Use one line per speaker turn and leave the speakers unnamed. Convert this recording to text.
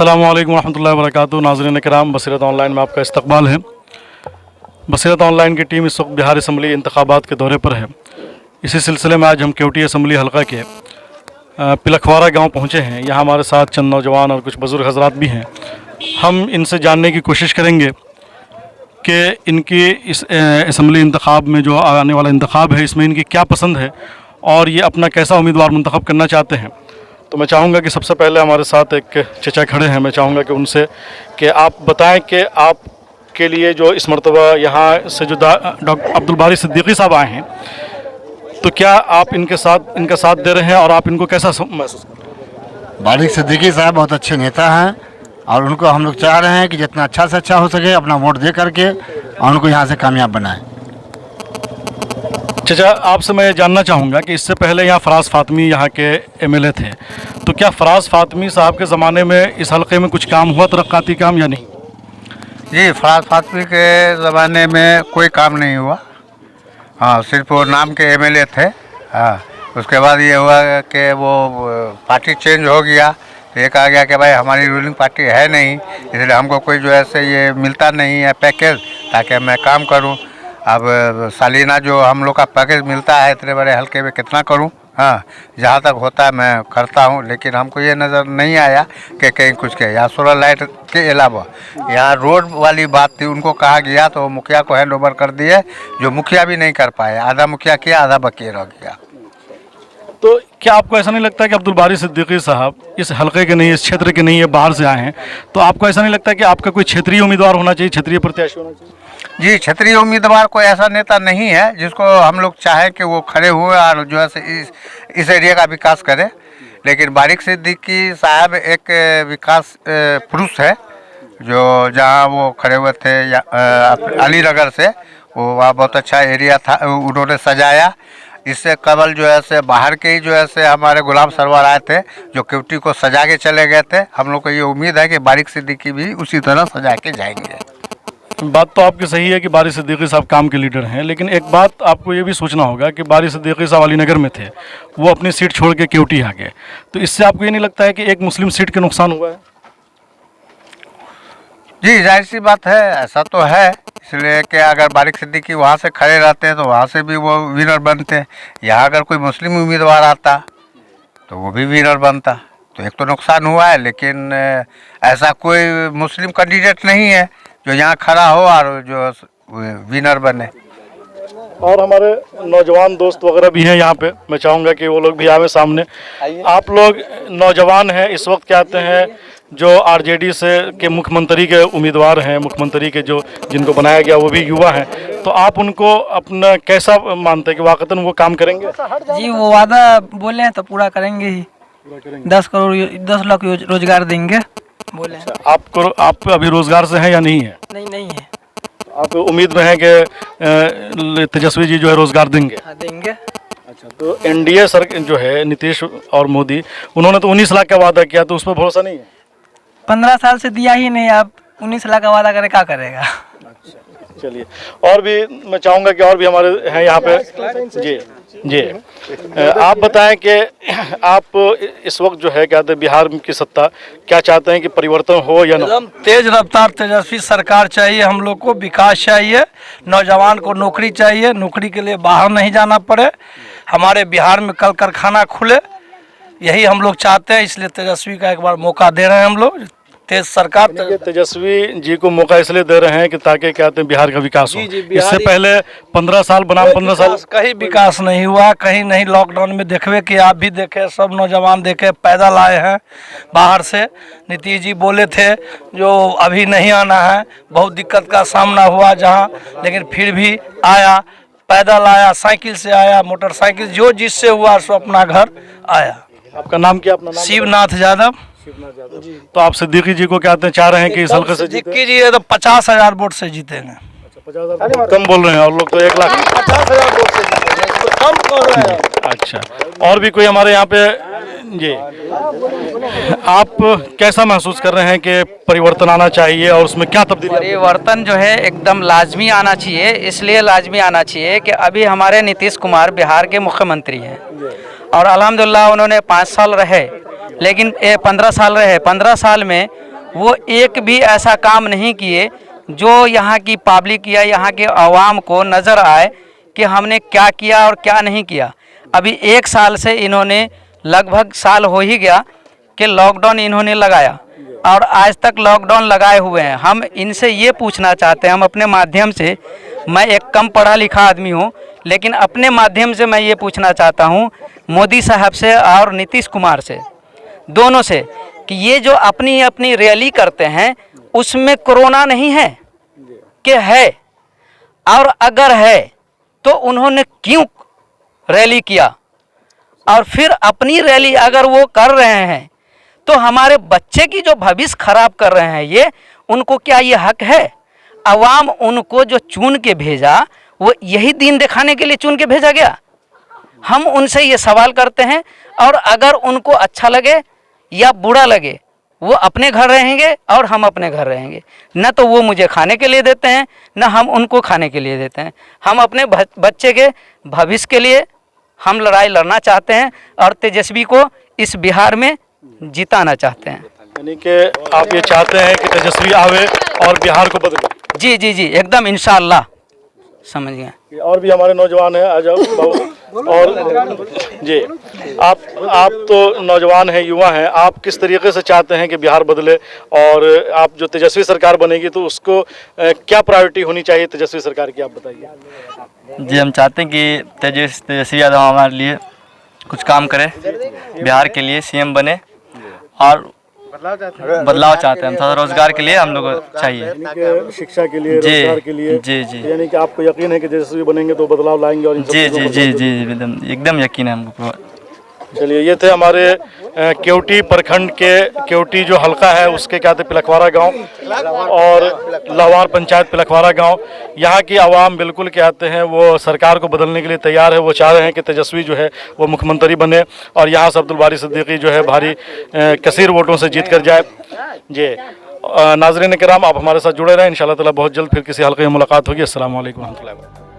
अस्सलामु अलैकुम रहमतुल्लाहि व बरकातुहू। नाज़रीन किराम, बसीरत ऑनलाइन में आपका इस्तकबाल है। बसीरत ऑनलाइन की टीम इस वक्त बिहार असम्बली इंतखाबात के दौरे पर है। इसी सिलसिले में आज हम केवटी असम्बली हलका के पिलखवाड़ा गांव पहुंचे हैं। यहाँ हमारे साथ चंद नौजवान और कुछ बुज़ुर्ग हजरात भी हैं। हम इनसे जानने की कोशिश करेंगे कि इनकी इस असम्बली इंतखाब में जो आने वाला इंतखाब है, इसमें इनकी क्या पसंद है और ये अपना कैसा उम्मीदवार मुंतखब करना चाहते हैं। तो मैं चाहूँगा कि सबसे पहले हमारे साथ एक चचा खड़े हैं। मैं चाहूँगा कि उनसे कि आप बताएं कि आपके लिए जो इस मरतबा यहाँ से जो डॉक्टर अब्दुल बारी सिद्दीकी साहब आए हैं, तो क्या आप इनका साथ दे रहे हैं और आप इनको कैसा महसूस कर रहे हैं?
बारी सिद्दीकी साहब बहुत अच्छे नेता हैं और उनको हम लोग चाह रहे हैं कि जितना अच्छा से अच्छा हो सके अपना वोट दे करके और उनको यहाँ से कामयाब बनाएं।
चाचा, आपसे मैं जानना चाहूँगा कि इससे पहले यहाँ फराज फातमी यहाँ के एमएलए थे, तो क्या फराज फातमी साहब के ज़माने में इस हलके में कुछ काम हुआ, तरक्काती काम, या नहीं?
जी, फराज फातमी के ज़माने में कोई काम नहीं हुआ। हाँ, सिर्फ वो नाम के एमएलए थे। हाँ, उसके बाद ये हुआ कि वो पार्टी चेंज हो गया, तो ये कहा गया कि भाई हमारी रूलिंग पार्टी है नहीं, इसलिए हमको कोई जो ऐसे ये मिलता नहीं है पैकेज ताकि मैं काम करूं। अब सालीना जो हम लोग का पैकेज मिलता है इतने बड़े हल्के में कितना करूं। हाँ, जहाँ तक होता है मैं करता हूं, लेकिन हमको ये नज़र नहीं आया कि कहीं कुछ के यहाँ सोलर लाइट के अलावा यहाँ रोड वाली बात थी, उनको कहा गया तो मुखिया को हैंड ओवर कर दिए, जो मुखिया भी नहीं कर पाए। आधा मुखिया किया, आधा बाकी रह गया।
तो क्या आपको ऐसा नहीं लगता कि अब्दुल बारी सिद्दीकी साहब इस हलके के नहीं, इस क्षेत्र के नहीं है, बाहर से आए हैं, तो आपको ऐसा नहीं लगता कि आपका कोई क्षेत्रीय उम्मीदवार होना चाहिए, क्षेत्रीय प्रत्याशी होना चाहिए?
जी, क्षेत्रीय उम्मीदवार कोई ऐसा नेता नहीं है जिसको हम लोग चाहें कि वो खड़े हुए और जो है इस एरिया का विकास करे। लेकिन बारिक सिद्दीकी साहब एक विकास पुरुष है, जो जहाँ वो खड़े हुए थे अलीनगर से, वो वहाँ बहुत अच्छा एरिया था, उन्होंने सजाया। इससे कबल जो है से बाहर के ही जो है से हमारे गुलाम सरवर आए थे, जो केवटी को सजा के चले गए थे। हम लोग को ये उम्मीद है कि बारिक सिद्दीकी भी उसी तरह सजा के जाएंगे।
बात तो आपकी सही है कि बारी सिद्दीकी साहब काम के लीडर हैं, लेकिन एक बात आपको ये भी सोचना होगा कि बारी सिद्दीकी साहब अलीनगर में थे, वो अपनी सीट छोड़ के केवटी आ गए, तो इससे आपको ये नहीं लगता है कि एक मुस्लिम सीट के नुकसान हुआ है?
जी, जाहिर सी बात है, ऐसा तो है। इसलिए कि अगर बारिक सिद्दीकी वहाँ से खड़े रहते हैं तो वहाँ से भी वो विनर बनते। यहाँ अगर कोई मुस्लिम उम्मीदवार आता तो वो भी विनर बनता। तो एक तो नुकसान हुआ है, लेकिन ऐसा कोई मुस्लिम कैंडिडेट नहीं है जो यहाँ खड़ा हो और जो विनर बने।
और हमारे नौजवान दोस्त वगैरह भी हैं यहाँ पे, मैं चाहूँगा कि वो लोग भी आवे सामने। आप लोग नौजवान हैं, इस वक्त कहते हैं जो आरजेडी से के मुख्यमंत्री के उम्मीदवार हैं, मुख्यमंत्री के जो जिनको बनाया गया वो भी युवा हैं, तो आप उनको अपना कैसा मानते हैं कि वाकई वो काम करेंगे?
जी, वो वादा बोले हैं तो पूरा करेंगे ही। 10 लाख रोजगार देंगे बोले हैं।
अच्छा, आप अभी रोजगार से हैं या नहीं है?
नहीं है।
आप उम्मीद में हैं कि तेजस्वी जी जो है रोजगार देंगे?
हाँ, देंगे।
अच्छा, तो एनडीए सरकार जो है, नीतीश और मोदी, उन्होंने तो 19 लाख का वादा किया, तो उस पर भरोसा नहीं है?
15 साल से दिया ही नहीं, आप 19 लाख का वादा करे क्या करेगा?
अच्छा, चलिए। और भी मैं चाहूँगा कि और भी हमारे हैं यहाँ पे। जी, आप बताएं कि आप इस वक्त जो है कहते हैं बिहार की सत्ता, क्या चाहते हैं कि परिवर्तन हो या ना?
एकदम तेज रफ्तार तेजस्वी सरकार चाहिए हम लोग को, विकास चाहिए, नौजवान को नौकरी चाहिए, नौकरी के लिए बाहर नहीं जाना पड़े, हमारे बिहार में कल कारखाना खुले, यही हम लोग चाहते हैं। इसलिए तेजस्वी का एक बार मौका दे रहे हैं हम लोग। तेज सरकार
तेजस्वी जी को मौका इसलिए दे रहे हैं कि ताकि कहते हैं बिहार का विकास हो। इससे पहले 15 साल बनाम 15 साल
कहीं विकास नहीं हुआ, कहीं नहीं। लॉकडाउन में देखवे कि आप भी देखे, सब नौजवान देखे, पैदल आए हैं बाहर से। नीतीश जी बोले थे जो अभी नहीं आना है, बहुत दिक्कत का सामना हुआ जहाँ, लेकिन फिर भी आया, पैदल आया, साइकिल से आया, मोटरसाइकिल, जो जिससे हुआ सो अपना घर आया।
आपका नाम क्या? अपना नाम?
शिवनाथ यादव।
तो आप सिद्दीकी जी को कहते हैं, चाह रहे हैं कि इस हल्के से
सिद्दीकी जी तो 50,000 वोट से जीतेंगे।
50,000 कम बोल रहे हैं, और लोग तो 1 लाख
50,000 वोट से जीतेंगे, तो कम कर रहे हैं।
अच्छा, और भी कोई हमारे यहाँ पे? जी, आप कैसा महसूस कर रहे हैं कि परिवर्तन आना चाहिए और उसमें क्या तब्दीली?
परिवर्तन जो है एकदम लाजमी आना चाहिए। इसलिए लाजमी आना चाहिए कि अभी हमारे नीतीश कुमार बिहार के मुख्यमंत्री हैं और अल्हम्दुलिल्लाह उन्होंने 5 साल रहे, लेकिन 15 साल रहे। 15 साल में वो एक भी ऐसा काम नहीं किए जो यहाँ की पब्लिक या यहाँ के आवाम को नज़र आए कि हमने क्या किया और क्या नहीं किया। अभी 1 साल से इन्होंने, लगभग साल हो ही गया कि लॉकडाउन इन्होंने लगाया और आज तक लॉकडाउन लगाए हुए हैं। हम इनसे ये पूछना चाहते हैं, हम अपने माध्यम से, मैं एक कम पढ़ा लिखा आदमी हूँ, लेकिन अपने माध्यम से मैं ये पूछना चाहता हूँ मोदी साहब से और नीतीश कुमार से, दोनों से, कि ये जो अपनी अपनी रैली करते हैं उसमें कोरोना नहीं है कि है, और अगर है तो उन्होंने क्यों रैली किया, और फिर अपनी रैली अगर वो कर रहे हैं तो हमारे बच्चे की जो भविष्य खराब कर रहे हैं ये, उनको क्या ये हक है? अवाम उनको जो चुन के भेजा वो यही दिन दिखाने के लिए चुन के भेजा गया? हम उनसे ये सवाल करते हैं, और अगर उनको अच्छा लगे या बुरा लगे वो अपने घर रहेंगे और हम अपने घर रहेंगे। न तो वो मुझे खाने के लिए देते हैं, न हम उनको खाने के लिए देते हैं। हम अपने बच्चे के भविष्य के लिए हम लड़ाई लड़ना चाहते हैं और तेजस्वी को इस बिहार में जिताना चाहते हैं।
यानी कि आप ये चाहते हैं कि तेजस्वी आवे और बिहार को बदले?
जी जी जी, एकदम इंशाअल्लाह। समझ गए।
और भी हमारे नौजवान हैं, आ जाओ बाबू। और जी, आप तो नौजवान हैं, युवा हैं, आप किस तरीके से चाहते हैं कि बिहार बदले, और आप जो तेजस्वी सरकार बनेगी तो उसको क्या प्रायोरिटी होनी चाहिए तेजस्वी सरकार की, आप बताइए।
जी, हम चाहते हैं कि तेजस्वी यादव हमारे लिए कुछ काम करे, बिहार के लिए सीएम बने, और बदलाव चाहते हैं हम, थोड़ा रोजगार के लिए हम लोग चाहिए,
शिक्षा के लिए, रोजगार के लिए।
जी जी,
यानी कि आपको यकीन है कि तेजस्वी बनेंगे तो बदलाव लाएंगे और इन सब
जी
चीज़ों
जी
को
जी जी, एकदम यकीन है हमको।
चलिए, ये थे हमारे केवटी प्रखंड के, केवटी जो हल्का है उसके क्या थे, पिलखवाड़ा गांव और लाहौर पंचायत पिलखवाड़ा गांव। यहाँ की आवाम बिल्कुल कहते हैं वो सरकार को बदलने के लिए तैयार है। वो चाह रहे हैं कि तेजस्वी जो है वो मुख्यमंत्री बने और यहाँ से अब्दुल बारी सिद्दीकी जो है भारी कसीर वोटों से जीत कर जाए। जी नाज़रीन किराम, आप हमारे साथ जुड़े रहें। इंशाअल्लाह ताला बहुत जल्द फिर किसी हल्के में मुलाकात होगी। अस्सलाम वालेकुम रहमतुल्लाहि व बरकातहू।